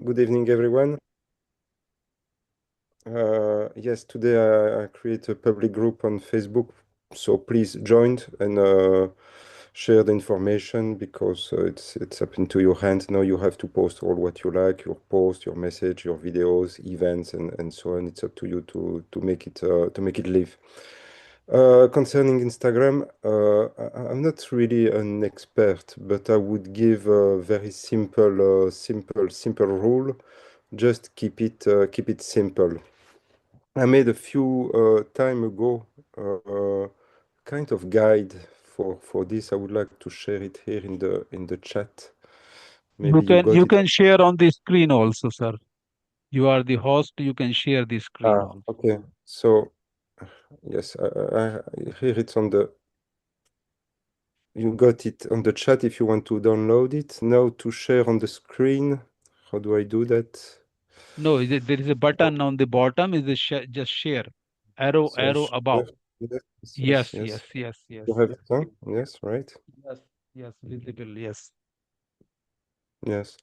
Good evening, everyone. Yes, today I create a public group on Facebook, so please join and share the information because it's up into your hands. Now you have to post all what you like, your post, your message, your videos, events, and so on. It's up to you to make it live. Concerning Instagram, I'm not really an expert, but I would give a very simple rule. Just keep it simple. I made a few time ago kind of guide for this. I would like to share it here in the chat. You Maybe you can got you it. can share on the screen also, sir. You are the host. You can share the screen Ah, also. okay. So yes, here it's on the. You got it on the chat if you want to download it. Now to share on the screen. How do I do that? No, there is a button on the bottom. Is the just share So arrow share. above. Yes, yes, Yes, yes. yes, yes, You yes, have it, huh? Yes, right. yes, yes. Visible. Yes. Yes.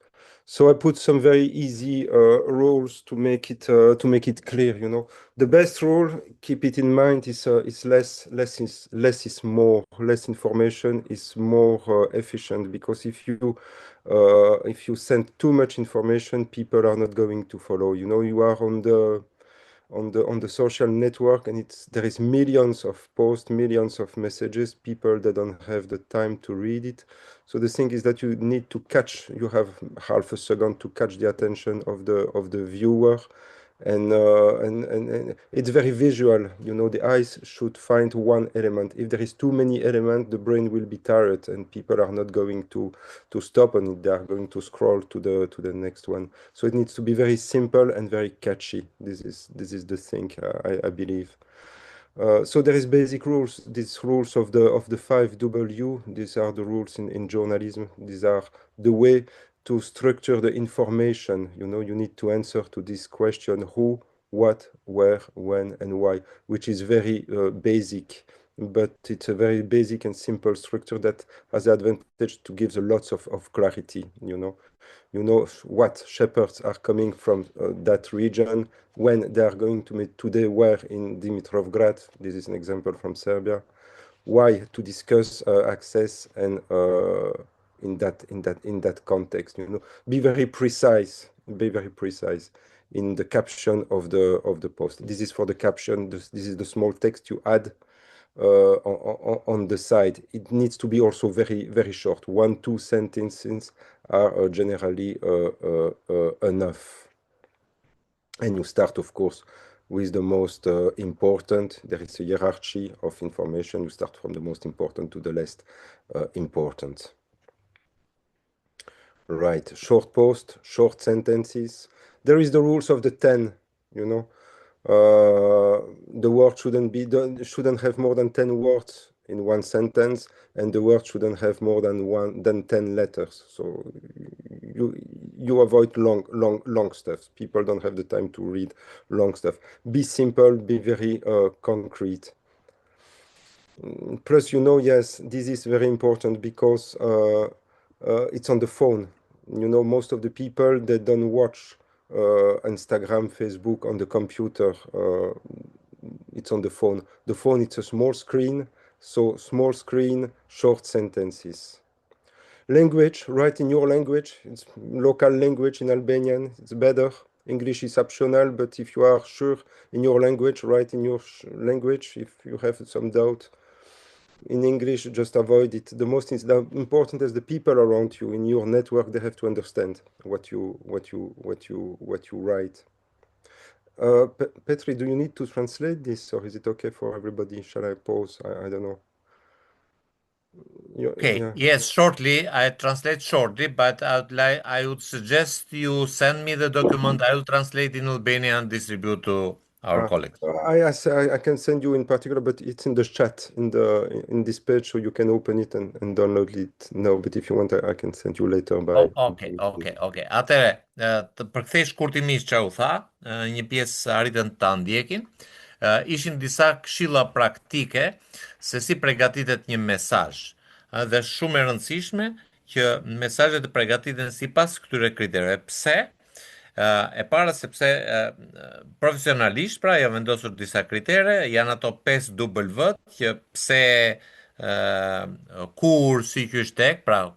So I put some very easy rules to make it clear, you know. The best rule, keep it in mind, is less is more. Less information is more efficient because if you send too much information, people are not going to follow. You know, you are on the social network and it's there is millions of posts, millions of messages, people that don't have the time to read it. So the thing is that you need to catch, you have half a second to catch the attention of the viewer, and it's very visual. You know, the eyes should find one element. If there is too many elements, the brain will be tired and people are not going to stop on it. They are going to scroll to the next one. So it needs to be very simple and very catchy. This is the thing, I believe. So there is basic rules. These rules of the 5W. These are the rules in journalism. These are the way to structure the information. You know, you need to answer to this question: who, what, where, when, and why, which is very basic. But it's a very basic and simple structure that has the advantage to give a lots of clarity. You know what shepherds are coming from that region, when they are going to meet today, where in Dimitrovgrad. This is an example from Serbia. Why to discuss access and in that context. You know, be very precise. Be very precise in the caption of the post. This is for the caption. This is the small text you add on the side. It needs to be also very short. One, two sentences are generally enough. And you start, of course, with the most important. There is a hierarchy of information. You start from the most important to the least important. Right. Short post, short sentences. There is the rules of the 10, you know. The word shouldn't have more than 10 words in one sentence, and the word shouldn't have more than 10 letters. So you you avoid long stuff. People don't have the time to read long stuff. Be simple, be very concrete. Plus, you know, yes, this is very important because it's on the phone. You know, most of the people that don't watch Instagram, Facebook on the computer, it's on the phone. The phone, it's a small screen, so small screen, short sentences. Language, write in your language. It's local language in Albanian. It's better. English is optional, but if you are sure in your language, write in your language. If you have some doubt, in English, just avoid it. The most is the important is the people around you in your network. They have to understand what you write. Petri, do you need to translate this, or is it okay for everybody? Shall I pause? I don't know. Okay, Yeah. yes, shortly. I translate shortly, but I would suggest you send me the document. I will translate in Albanian and distribute to our Uh, colleagues. I can send you in particular, but it's in the chat in this page, so you can open it and download it now. But if you want, I can send you later by. Okay. Atëre, të përkthej shkurtimisht çfarë u tha, një pjesë arritën ta ndjekin. Ishin disa këshilla praktike se si përgatitet një mesazh. Dhe shumë e rëndësishme që mesazhet të përgatiten sipas këtyre kritereve. Pse? E para sepse profesionalisht pra janë vendosur disa kritere, janë ato 5 W që pse kur si ky është tek, pra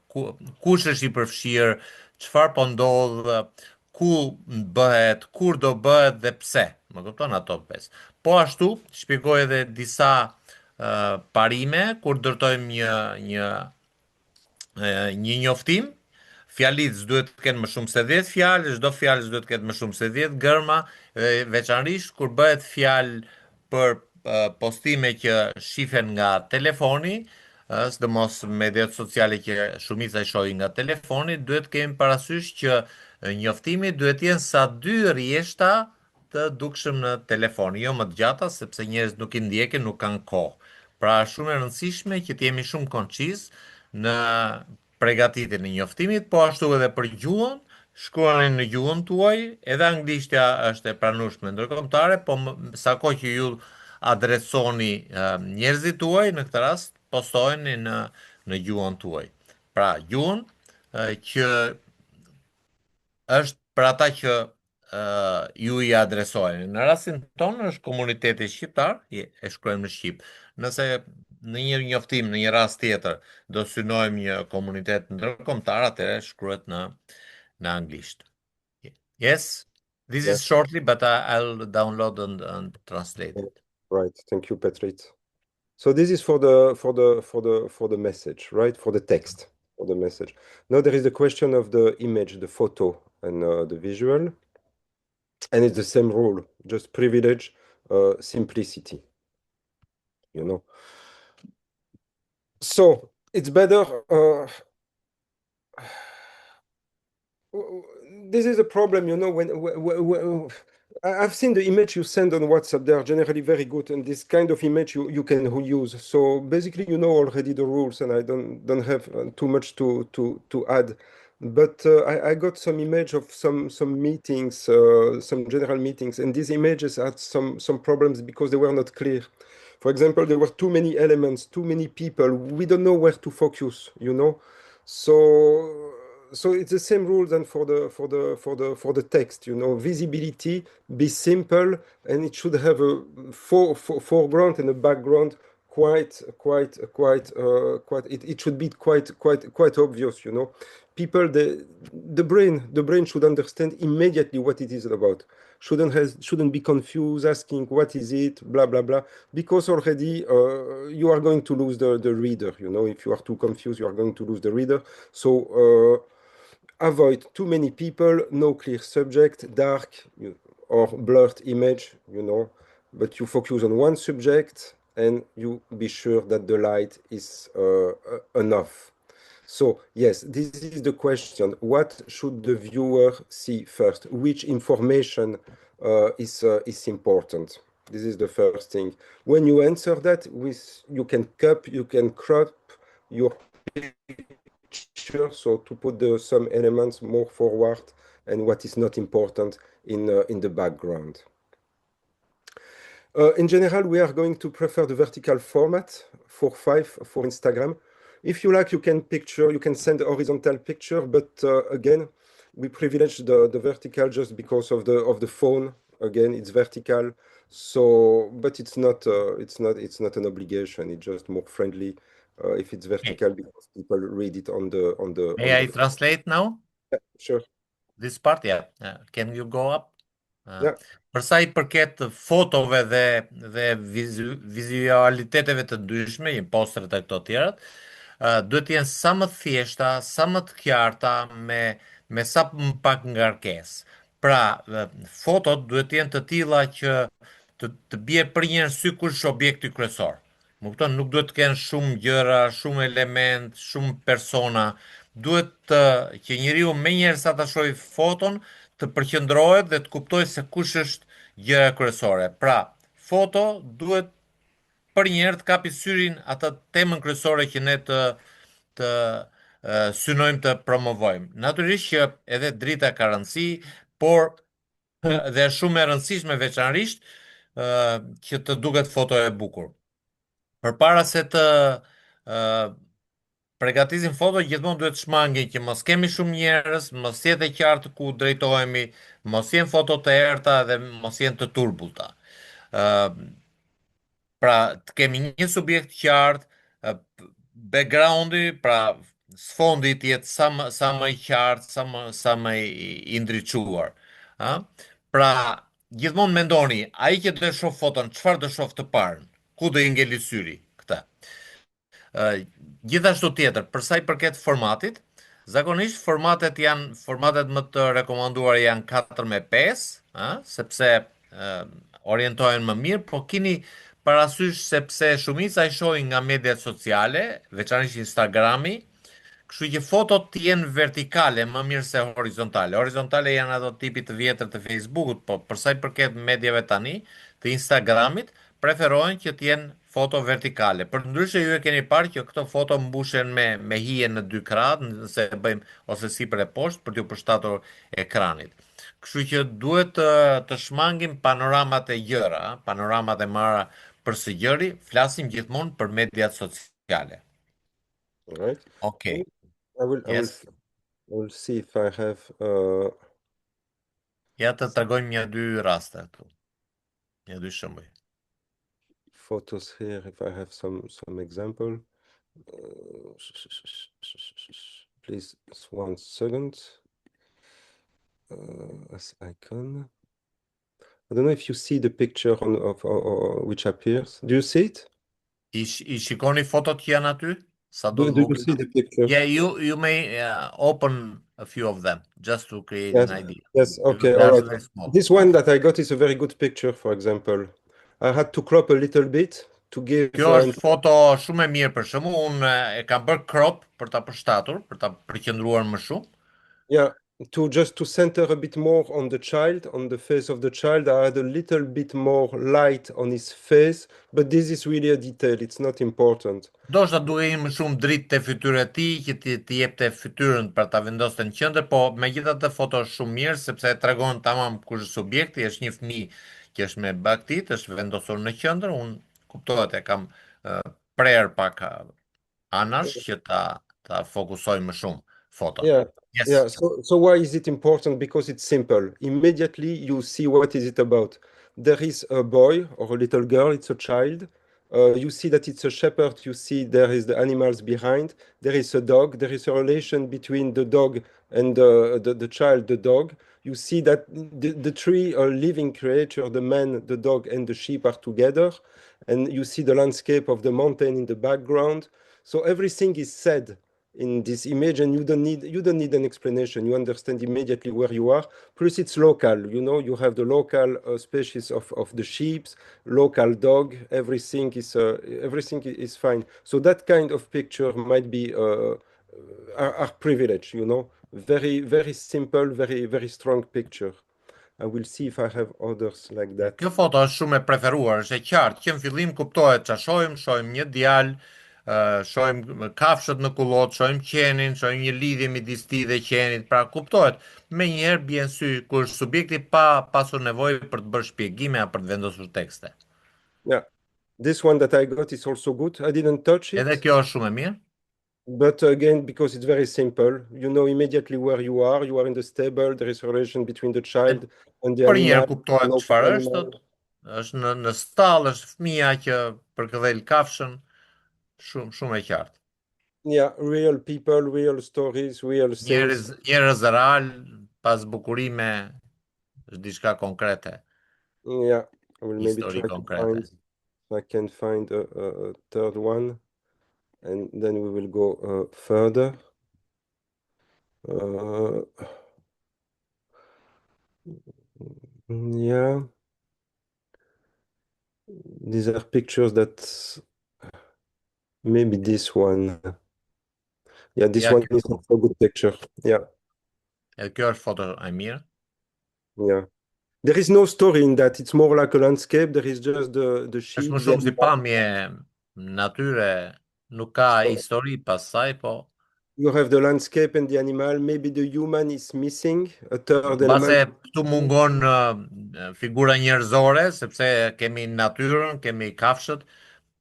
kush është i përfshirë, çfarë po ndodh, ku bëhet, kur do bëhet dhe pse. Më kupton ato 5. Po ashtu shpjegoj edhe disa parime kur dërtojmë një njoftim. Fjalit duhet të kenë më shumë se 10 fjalë, çdo fjalë duhet të ketë më shumë se 10 gërma, veçanërisht kur bëhet fjalë për postime që shihen nga telefoni, sidomos mediat sociale që shumica i shohin nga telefoni, duhet kemi parasysh që njoftimi duhet jenë sa 2 rjeshta të dukshëm në telefon, jo më të gjata, sepse njerëzit nuk i ndjekin, nuk kanë kohë. Pra, shumë e rëndësishme që të jemi shumë koncis në përgatitjen e njoftimit, po ashtu edhe për gjuhën, shkruani në gjuhën tuaj, edhe anglishtja është e pranueshme ndërkombëtare, po sa kohë që ju adresoni njerëzit tuaj, në këtë rast postojeni në gjuhën tuaj. Pra, gjuhën që është për ata që ju i adresojnë. Në rastin tonë është komuniteti shqiptar, e shkruajmë në shqip. Nëse në një njoftim, në një rast tjetër, do synojmë një komunitet ndërkombëtar, atëherë shkruhet në anglisht. Yes, this is Yes. shortly, but I'll download and translate it. Right. Thank you, Petrit. So this is for the message, right? For the text, for the message. Now there is the question of the image, the photo, and the visual, and it's the same rule, just privilege, simplicity. You know. So it's better. This is a problem, you know, when I've seen the image you send on WhatsApp, they are generally very good, and this kind of image you can use. So basically, you know already the rules, and I don't have too much to add. But I got some image of some meetings, some general meetings, and these images had some problems because they were not clear. For example, there were too many elements, too many people. We don't know where to focus, you know. So it's the same rule than for the text, you know. Visibility, be simple, and it should have a foreground and a background quite. It should be quite obvious, you know. People, the brain should understand immediately what it is about. Shouldn't be confused, asking what is it, blah blah blah, because already you are going to lose the reader, you know. If you are too confused, you are going to lose the reader. So avoid too many people, no clear subject, dark or blurred image, you know, but you focus on one subject and you be sure that the light is enough. So yes, this is the question. What should the viewer see first? Which information is important? This is the first thing. When you answer that, you can crop your picture, so to put some elements more forward and what is not important in the background. In general, we are going to prefer the vertical format for Instagram. If you like, you can send a horizontal picture, but again, we privilege the vertical just because of the phone. Again, it's vertical, so but it's not an obligation. It's just more friendly if it's vertical because people read it on the. May I translate now? Yeah, sure. This part, yeah. Can you go up? Yeah. Për sa i përket fotove dhe vizualiteteve të ndryshme, një postret e këto tjerat, duhet të jenë sa më të thjeshta, sa më të qarta, me sa më pak ngarkesë. Pra, fotot duhet të jenë të tilla që të bie për një sy kush është objekti kryesor. Më kupton, nuk duhet të kenë shumë gjëra, shumë element, shumë persona. Duhet që njeriu me njerë sa të shohë foton, të përqendrohet dhe të kuptojë se kush është gjëra kryesore. Pra, foto duhet për një herë të kapi syrin atë temën kryesore që ne të synojmë të promovojmë. Natyrisht që edhe drita ka rëndësi, por dhe është shumë e rëndësishme veçanërisht që të duket foto e bukur. Përpara se të përgatisin foto, gjithmonë duhet shmangin që mos kemi shumë njerëz, mos jetë e qartë ku drejtohemi, mos jenë foto të errta dhe mos jenë të turbullta. Ë, pra të kemi një subjekt qartë, backgroundi, pra sfondi të jetë sa më i qartë, sa më i ndriçuar. Ë? Pra gjithmonë mendoni, ai që do të shoh foton, çfarë do shoh të parë? Ku do i ngeli syri? Këtë. Gjithashtu tjetër, për sa i përket formatit, zakonisht formatet më të rekomanduara janë 4:5, sepse orientohen më mirë, po keni parasysh sepse shumica i shohin nga mediat sociale, veçanërisht Instagrami, kështu që fotot të jenë vertikale më mirë se horizontale. Horizontale janë ato tipit të vjetër të Facebookut, po për sa i përket medjave tani, të Instagramit, preferojnë që të jenë foto vertikale. Për ndryshe ju e keni parë që këto foto mbushen me hije në dy krah, nëse e bëjmë ose sipër e poshtë për t'ju përshtatur ekranit. Kështu që duhet të shmangim panoramat e gjëra, panoramat e marra për së gjëri, flasim gjithmonë për mediat sociale. All right. Okay. I will I will Yes. I will see if I have Ja të tregojmë një dy raste këtu, një dy shembuj. photos here if I have some example. Please, 1 second. As icon. I don't know if you see the picture of which appears. Do you see it? I shikoni fotot që janë aty? Sa do të Do you vogla? see the picture? Yeah, you may open a few of them just to create Yes. an idea. Yes. Because Okay. they All are right. very small. This one that I got is a very good picture. For example, I had to crop a little bit to give. Kjo është foto shumë e mirë për shembull, unë e kam bërë crop për ta përshtatur, për ta përqendruar më shumë. Yeah, to center a bit more on the child, on the face of the child. I had a little bit more light on his face, but this is really a detail. It's not important. Ndoshta duhej më shumë dritë te fytyra e tij që ti jepte fytyrën për ta vendosur në qendër, po megjithatë foto është shumë mirë sepse tregon tamam kush është subjekti, është një fëmijë që është me baktit, është vendosur në qendër, unë kuptohet e kam prerë pak anash që ta fokusoj më shumë foton. Yeah, Yes. yeah. So why is it important? Because it's simple. Immediately you see what is it about. There is a boy or a little girl. It's a child. You see that it's a shepherd. You see there is the animals behind. There is a dog. There is a relation between the dog and the child, the dog. You see that the three are living creature, the man, the dog, and the sheep are together. And you see the landscape of the mountain in the background. So everything is said in this image, and you don't need an explanation. You understand immediately where you are. Plus it's local, you have the local species of the sheep, local dog. Everything is fine. So that kind of picture might be our privilege. Very, very simple, very, very strong picture. I will see if I have others like that. Kjo foto është shumë e preferuar, është e qartë, që në fillim kuptohet ç'a shohim një djalë, shohim kafshët në kullot, shohim qenin, shohim një lidhje midis tij dhe qenit, pra kuptohet. Menjëherë bie në sy kur është subjekti pa pasur nevojë për të bërë shpjegime apo për të vendosur tekste. Yeah, this one that I got is also good. I didn't touch it. Edhe kjo është shumë e mirë. But again, because it's very simple, you know immediately where you are. You are in the stable. There is a relation between the child and the Për njëherë animal. kuptohet No çfarë animal. është në stall, është fëmia që përkëdhel kafshën, shumë e qartë. Yeah, real people, real stories, real things. Njerëz real, pas bukurime, është diçka konkrete, Yeah, I will maybe histori try to konkrete. find if I can find a third one, and then we will go further. Yeah, these are pictures that maybe this one. Yeah, this Ja, one is also a good picture. Yeah, edhe kjo është foto e mirë. yeah. There is no story in that. It's more like a landscape. There is just the Është sheep. më shumë si pamje natyre, nuk ka So histori pas saj, po you have the landscape and the animal. Maybe the human is missing a third mbase element. këtu mungon figura njerëzore, sepse kemi natyrën, kemi kafshët,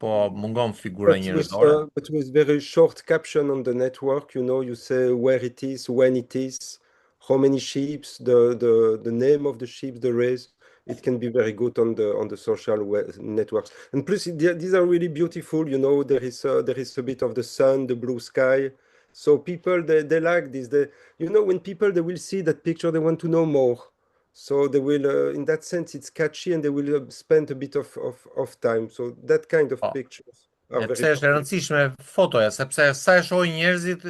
po mungon figura njerëzore. But with very short caption on the network, you say where it is, when it is, how many ships, the name of the ships, the race. It can be very good on the social networks. And plus, these are really beautiful. There is a bit of the sun, the blue sky. So people they like this. When people they will see that picture, they want to know more. So they will, in that sense, it's catchy, and they will spend a bit of time. So that kind of Po. pictures are E very pse është e popular. rëndësishme fotoja, sepse sa e shohin njerëzit,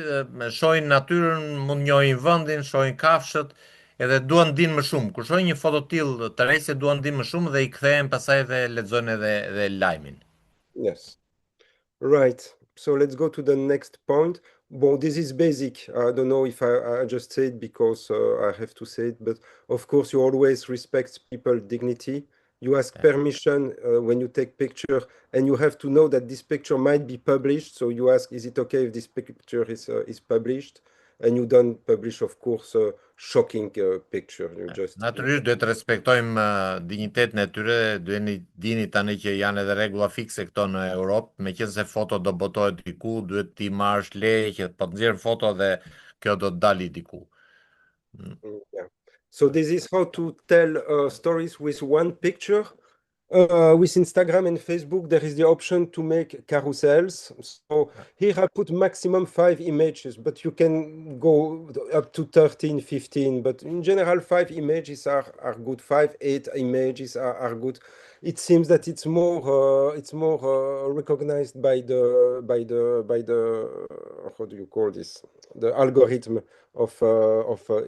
shohin natyrën, mund njohin vendin, shohin kafshët, edhe duan dinë më shumë. Kur shohin një foto të tillë të rejse, duan dinë më shumë dhe i kthehen pastaj dhe lexojnë edhe lajmin. Yes. Right. So let's go to the next point. Well, this is basic. I don't know if I just say it because I have to say it, but of course you always respect people's dignity. You ask permission when you take picture, and you have to know that this picture might be published. So you ask, is it okay if this picture is published? And you don't publish, of course, a shocking picture. You just Natyrisht duhet të respektojmë dinjitetin e tyre, duhet dini tani që janë edhe rregulla fikse këto në Europë, meqense foto do botohet diku, duhet ti marrësh leje që po të nxjerr foto dhe kjo do të dali diku. Yeah. So this is how to tell stories with one picture. With Instagram and Facebook, there is the option to make carousels. So here I put maximum 5 images, but you can go up to 13, 15. But in general, 5 images are good. 8 images are good. It seems that it's more recognized by the how do you call this? The algorithm of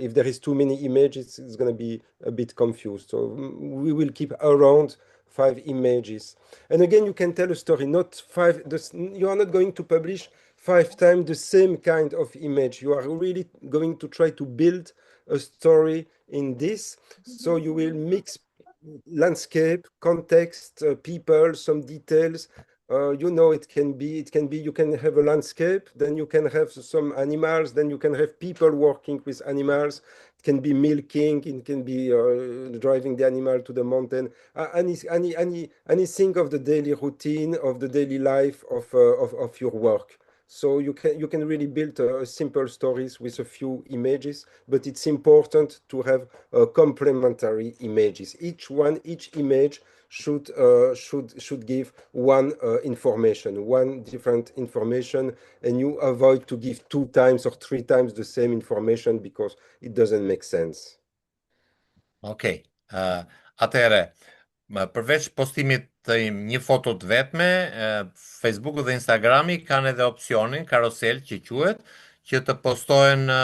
if there is too many images, it's going to be a bit confused. So we will keep around 5 images. And again, you can tell a story, not five. You are not going to publish 5 times the same kind of image. You are really going to try to build a story in this. So you will mix landscape, context, people, some details. You can have a landscape, then you can have some animals, then you can have people working with animals. It can be milking, it can be driving the animal to the mountain. Anything of the daily routine, of the daily life of your work. So you can really build simple stories with a few images, but it's important to have complementary images. Each image should give one information, one different information, and you avoid to give 2 times or 3 times the same information because it doesn't make sense. Okej. Atëherë, përveç postimit të një foto të vetme, Facebooku dhe Instagrami kanë edhe opsionin karosel që quhet, që të postojnë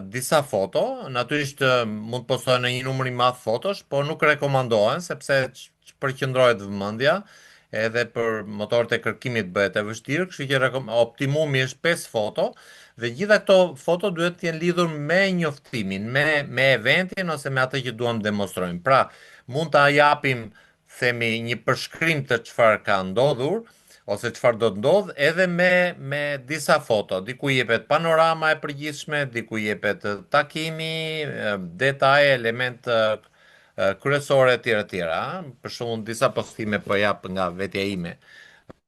disa foto. Natyrisht mund të postojnë në një numër i madh fotosh, por nuk rekomandohen sepse përqendrohet vëmendja, edhe për motorët e kërkimit bëhet e vështirë, kështu që optimumi është 5 foto. Dhe gjitha këto foto duhet të jenë lidhur me njoftimin, me eventin ose me atë që duam demonstrojmë. Pra, mund ta japim, themi, një përshkrim të çfarë ka ndodhur ose çfarë do të ndodh, edhe me disa foto. Diku jepet panorama e përgjithshme, diku jepet takimi, detaje, element kryesore etj etj. Për shembull, disa postime po jap nga vetja ime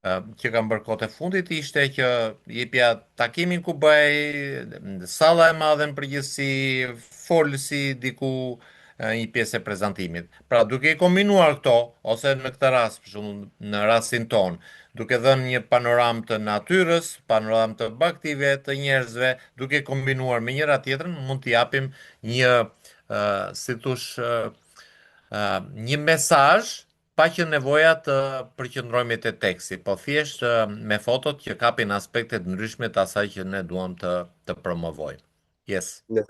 që kam bërë kohët e fundit ishte që jepja takimin ku bëj, salla e madhe në përgjithësi, folësi diku një pjesë e prezantimit. Pra duke i kombinuar këto, ose në këtë rast, për shembull në rastin ton, duke dhënë një panoram të natyrës, panoram të baktive, të njerëzve, duke kombinuar me njëra tjetrën, mund t'i japim një, si thush, një mesazh pa që nevoja të përqendrohemi te teksti, po thjesht me fotot që kapin aspekte të ndryshme të asaj që ne duam të promovojmë. Yes. Yeah.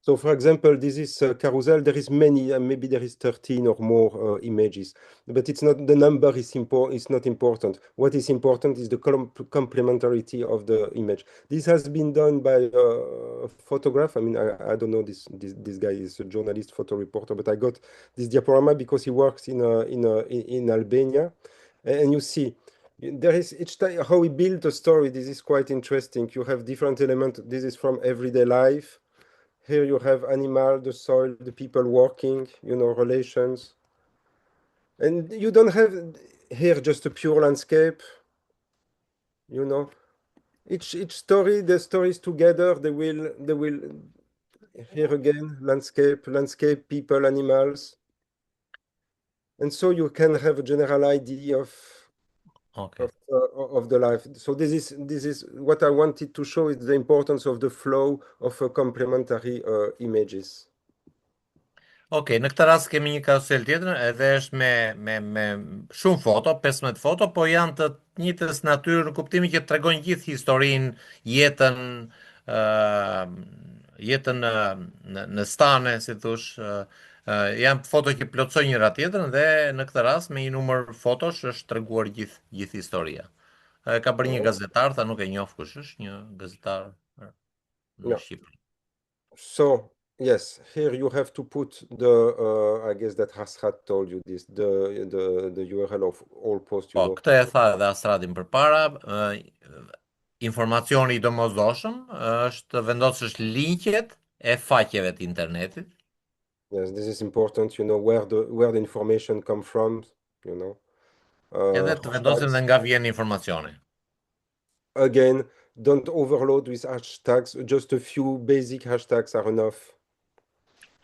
So, for example, this is carousel. There is many, maybe there is 13 or more images, but it's not the number is It's not important. What is important is the complementarity of the image. This has been done by a photograph. I mean, I don't know this guy is a journalist, photo reporter, but I got this diaporama because he works in Albania, and you see. There is each time how we build a story. This is quite interesting. You have different elements. This is from everyday life. Here you have animal, the soil, the people working, relations. And you don't have here just a pure landscape. you know. Each story, the stories together, they will here again, landscape, people, animals. And so you can have a general idea Okay. of the life. So this is what I wanted to show is the importance of the flow of complementary images. Okej, në këtë rast kemi një karusel tjetër, edhe është me shumë foto, 15 foto, po janë të njëjtës natyrë në kuptimin që tregojnë gjithë historinë, jetën, ë jetën në stane, si thosh, janë foto që plotësojnë njëra tjetrën dhe në këtë rast me një numër fotosh është treguar gjithë historia. Ka bërë një Oh, gazetar, tha nuk e njoh kush është, një gazetar në yeah. Shqipëri. So yes, here you have to put the I guess that Hasrat told you this the URL of all posts, you Po, know. këtë e tha edhe Astratin përpara, informacioni i domosdoshëm është vendosësh linkjet e faqeve të internetit, Yes, this is important, you know, where the information come from, you know. edhe të vendosim Hashtags. dhe nga vjen informacioni. Again, don't overload with hashtags. Just a few basic hashtags are enough.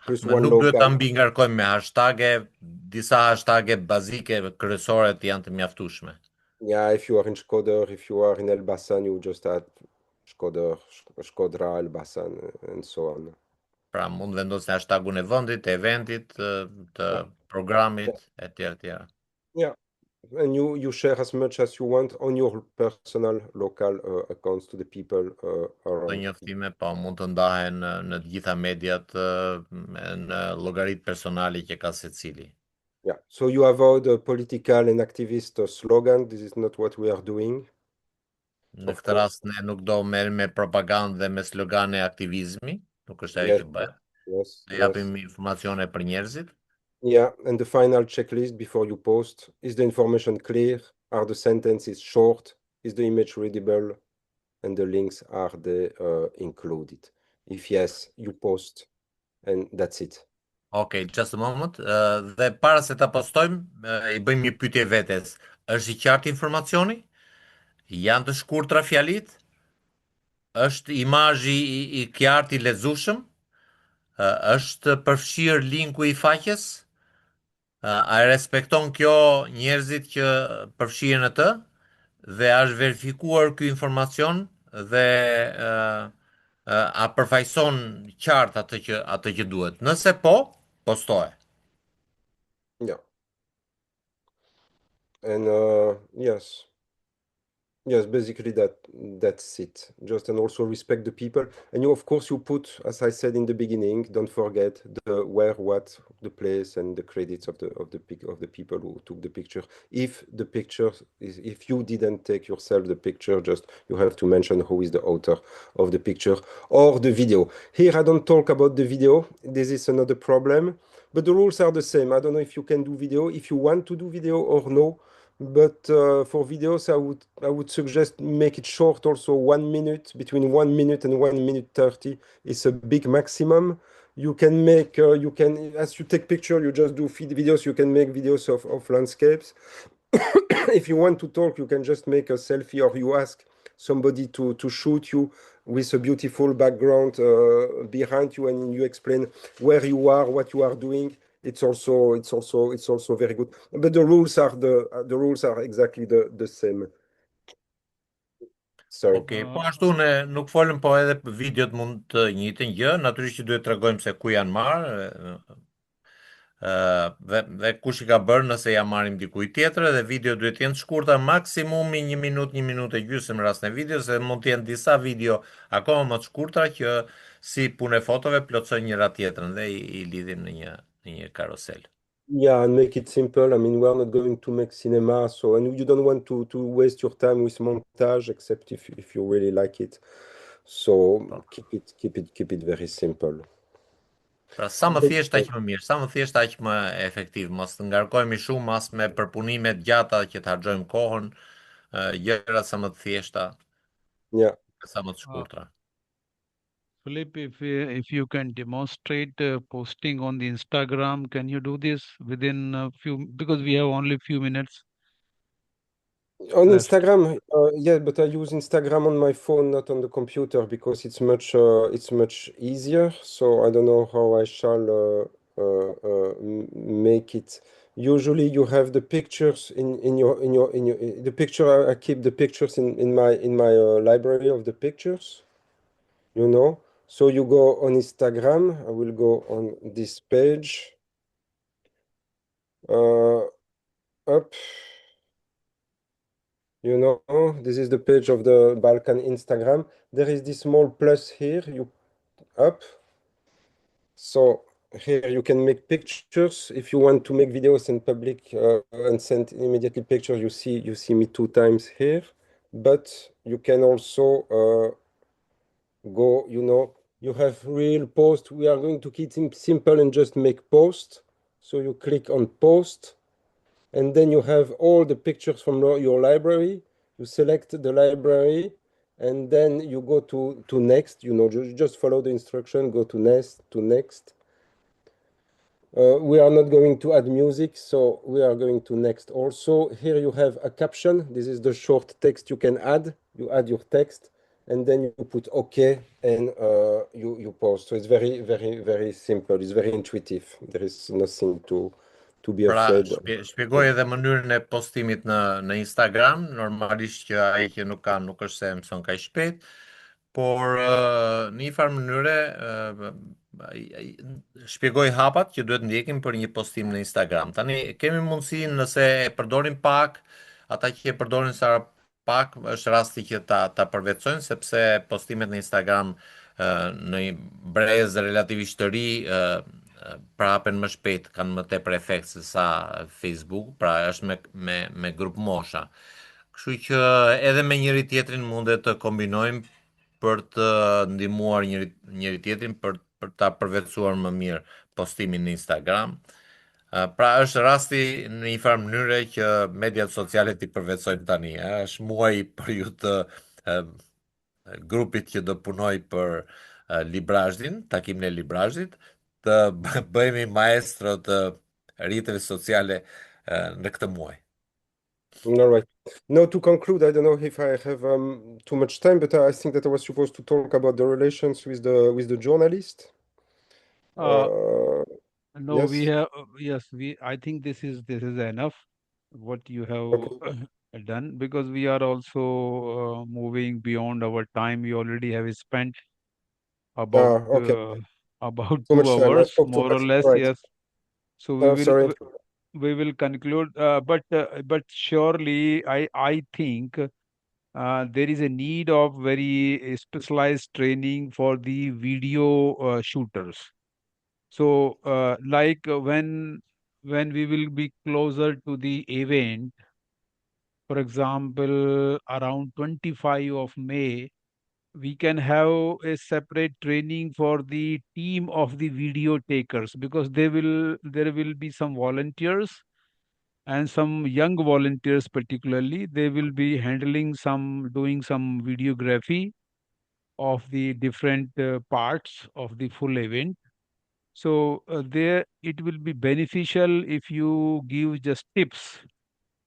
Plus one Nuk duhet ta local. mbi ngarkojmë me hashtage, disa hashtage bazike kryesore janë të mjaftueshme. Yeah, if you are in Shkodër, if you are in Elbasan, you just add Shkodër, Shkodra, Elbasan, and so on. Pra mund vendosni hashtagun e vendit, të eventit, të Yeah, yeah, programit, etj. etj. yeah. And you share as much as you want on your personal local accounts to the people Këto around. njoftime po mund të ndahen në të gjitha mediat në llogaritë personale që ka secili. Yeah. So you avoid a political and activist slogan. This is not what we are doing, Në of këtë course. rast ne nuk do merrem me propagandë dhe me slogane aktivizmi, nuk është ajo Yes, që bëhet. yes, Ne yes. japim informacione për njerëzit. Yeah, and the final checklist before you post, is the information clear? Are the sentences short? Is the image readable? And the links are they included? If yes, you post, and that's it. Ok, just a moment. Dhe para se ta postojmë, i bëjmë një pyetje vetes. Është i qartë informacioni? Janë të shkurtra fjalit? Është imazhi i qartë i lexueshëm? Është përfshirë linku i faqes? A e respekton kjo njerëzit që përfshihen në të? Dhe është verifikuar ky informacion dhe a përfaqëson qartë atë që duhet. Nëse po, postoje. Yeah, and yes. Yes, basically that's it. Just and also respect the people. And you of course you put, as I said in the beginning, don't forget the where, what, the place, and the credits of the people who took the picture. If the picture is if you didn't take yourself the picture, just you have to mention who is the author of the picture or the video. Here I don't talk about the video. This is another problem. But the rules are the same. I don't know if you can do video, if you want to do video or no. But for videos, I would suggest make it short. Also, 1 minute, between 1 minute and 1 minute 30 is a big maximum. You can make you can as you take picture, you just do feed videos. You can make videos of landscapes. If you want to talk, you can just make a selfie or you ask somebody to shoot you with a beautiful background behind you and you explain where you are, what you are doing. It's also very good. But the rules are exactly the same. Sorry. Ok, po ashtu ne nuk folëm, po edhe për videot mund të njëjtën gjë, natyrisht që duhet tregojmë se ku janë marrë, dhe kush i ka bërë nëse ja marrim dikujt tjetër, dhe video duhet të jenë të shkurta, maksimumi 1 minutë e gjysmë në rastin e videos, se mund të jenë disa video akoma më të shkurtra që si punë e fotove plotësojnë njëra tjetrën dhe i lidhin në një karosel. Yeah, and make it simple. I mean, we are not going to make cinema, so and you don't want to waste your time with montage, except if you really like it. So Po. keep it very simple. Pra sa më But, thjesht aq më mirë, sa më thjesht aq më efektiv, mos të ngarkohemi shumë as me përpunime të gjata që të harxojmë kohën, gjëra sa më të thjeshta, yeah. sa më të Uh, shkurtra. Philip, if you can demonstrate posting on the Instagram, can you do this within a few, because we have only few minutes. On rest. Instagram, yeah, but I use Instagram on my phone, not on the computer, because it's much easier. So I don't know how I shall make it. Usually, you have the pictures in your the picture. I keep the pictures in my library of the pictures. You know. So you go on Instagram. I will go on this page. Up. You know, this is the page of the Balkan Instagram. There is this small plus here, you up. So here you can make pictures. If you want to make videos in public and send immediately pictures, you see me 2 times here. But you can also go, you have real post. We are going to keep it simple and just make post. So you click on post. And then you have all the pictures from your library. You select the library, and then you go to next. Just follow the instruction. Go to next. We are not going to add music, so we are going to next also. Here you have a caption. This is the short text you can add. You add your text, and then you put OK, and you post. So it's very, very, very simple. It's very intuitive. There is nothing to be Pra, afraid of. shpjegoj edhe mënyrën e postimit në Instagram, normalisht që ai që nuk është se mëson kaq shpejt, por në një farë mënyre shpjegoj hapat që duhet ndjekim për një postim në Instagram. Tani kemi mundësi nëse e përdorin pak, ata që e përdorin sa pak është rasti që ta përvetsojnë sepse postimet në Instagram në një brez relativisht të ri prapen më shpejt, kanë më tepër efekt se sa Facebook, pra është me grup mosha. Kështu që edhe me njëri tjetrin mundet të kombinojmë për të ndihmuar njëri tjetrin për ta përvetësuar më mirë postimin në Instagram. Pra është rasti në një farë mënyre që mediat sociale t'i përvetsojnë tani. Është muaj për ju të grupit që do punoj për Librazhdin, takimin e Librazhdit, të bëhemi maestro të rrjeteve sociale në këtë muaj. All right. Now to conclude, I don't know if I have too much time, but I think that I was supposed to talk about the relations with the journalist. Uh, Uh, no, we yes. have yes, we. I think this is enough. What you Okay. have done, because we are also moving beyond our time. We already have spent about Okay. uh, about Too two much time. I hours, spoke too more or much. less. All right. Yes. So Oh, sorry. we will conclude. But surely, I think there is a need of very specialized training for the video shooters. So, when we will be closer to the event, for example, around 25 of May, we can have a separate training for the team of the video takers, because there will be some volunteers and some young volunteers particularly. They will be doing some videography of the different parts of the full event. So there it will be beneficial if you give just tips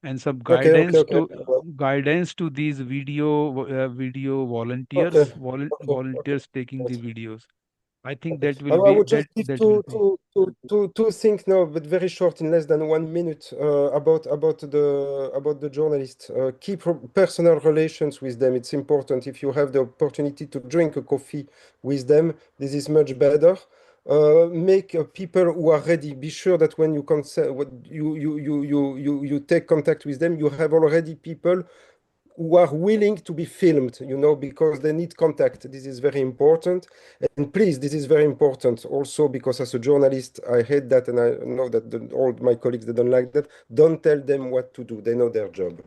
and some Okay. Okay. Okay. guidance to these video Okay. Okay. Okay. volunteers taking the Yes. videos. I think Okay. that I will I be would just give that will be. two things now, but very short, in less than 1 minute, about the journalist. Keep personal relations with them. It's important. If you have the opportunity to drink a coffee with them, this is much better. Make people who are ready. Be sure that when you you take contact with them, you have already people who are willing to be filmed, because they need contact. This is very important. And please, this is very important also, because as a journalist, I hate that, and I know that all my colleagues, they don't like that. Don't tell them what to do. They know their job.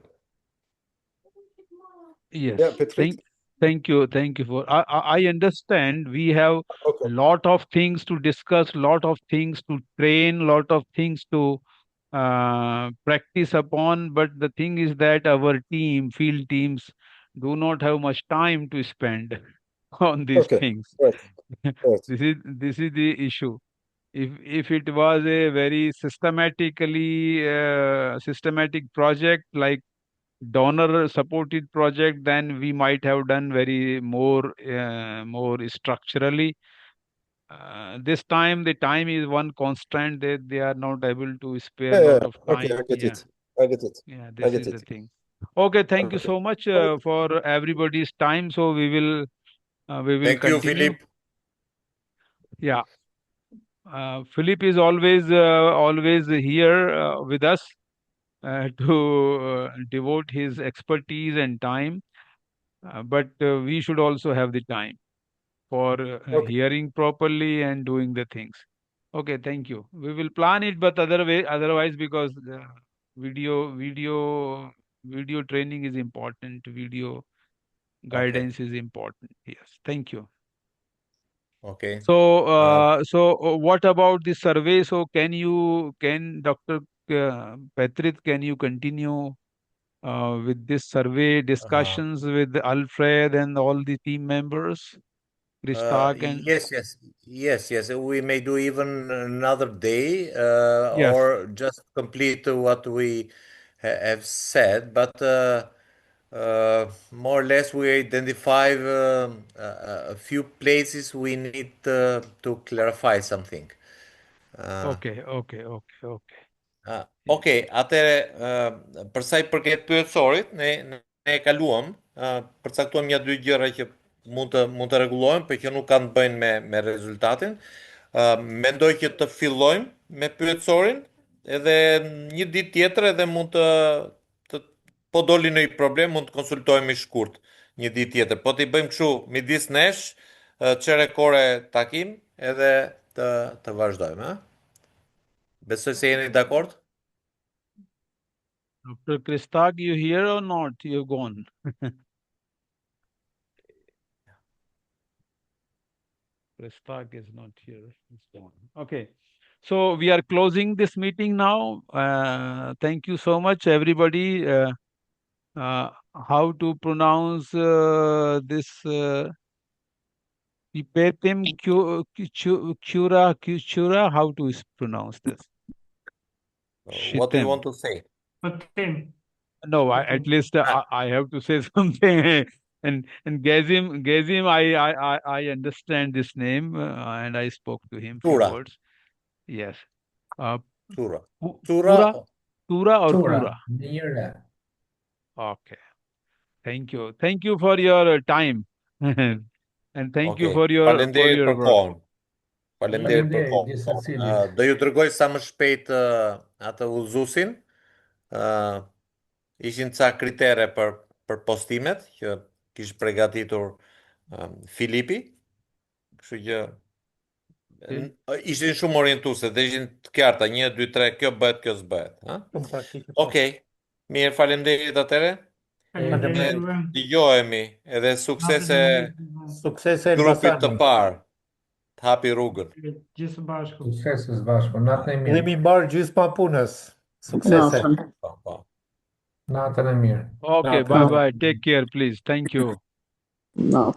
Yes, Yeah, Patrick? thank you for. I understand we have Okay. lot of things to discuss, lot of things to train, lot of things to practice upon. But the thing is that our field teams, do not have much time to spend on these Okay. things. Right. Right. This is the issue. If it was a very systematic project, like donor supported project, then we might have done very more structurally. This time the time is one constant that they are not able to spare a Yeah, lot yeah. of Okay, time. I get Yeah, it. I get it. yeah, I this get is the it. thing. Okay, thank you Okay. so much Thank for everybody's time. So we will Thank you, continue. Philip. Yeah, Philip is always here with us to devote his expertise and time. But we should also have the time for Okay. hearing properly and doing the things. Okay, thank you. We will plan it, but otherwise, because video, video, video training is important. Video Okay. guidance is important. Yes, thank you. Okay. So what about the survey? So can Dr. Petrit, can you continue with this survey Uh, discussions with Alfred and all the team members, Christag and yes. We may do even another day, yes. or just complete what we have said. But more or less, we identify a few places we need to clarify something. Uh, Okay. Ok, atëre për sa i përket pyetësorit, ne e kaluam, përcaktuam ja dy gjëra që mund të rregullohen, por që nuk kanë të bëjnë me rezultatin. Mendoj që të fillojmë me pyetësorin, edhe një ditë tjetër edhe të po doli në një problem, mund të konsultojmë i shkurt një ditë tjetër. Po t'i bëjmë kështu midis nesh, çerekore takim, edhe të vazhdojmë, ha? Besoj se jeni dakord? Dr. Christag, you here or not? You're gone. Christag is not here. He's gone. Okay. So we are closing this meeting now. Thank you so much, everybody. Uh, how to pronounce this Pipetim Cura? How to pronounce this? What do you Shitem. want to say? Fatim. No, at Fatim. least I have to say something. And Gazim, I understand this name and I spoke to him few Tura. words. Yes. Uh, Tura. Pura, Tura. Tura or Tura. Pura? Near that. Okay. Thank you. Thank you for your time. And thank you Okej. for Faleminderit your për work. kohën. Faleminderit për Faleminderit, gjithsesi. kohën. Do ju dërgoj sa më shpejt atë udhëzuesin. Uh, Ishin ca kritere për postimet që kishte përgatitur Filipi. Kështu që Okay. ishin shumë orientuese, dhe ishin të qarta, 1, 2, 3, kjo bëhet, kjo s'bëhet, ha? Shumë praktike po. Okej. Mirë, faleminderit atëre. Ne Faleminderit juve. dëgjohemi edhe suksese Suksese grupit të Elbasani. parë, të hapi rrugën. Gjithë së bashku. Suksese së bashku. Natën e mirë. Jemi bërë gjysma punës. Suksese. Po. Natën e mirë. Okay, Natën e bye. mirë. Take care, please. Thank you. No.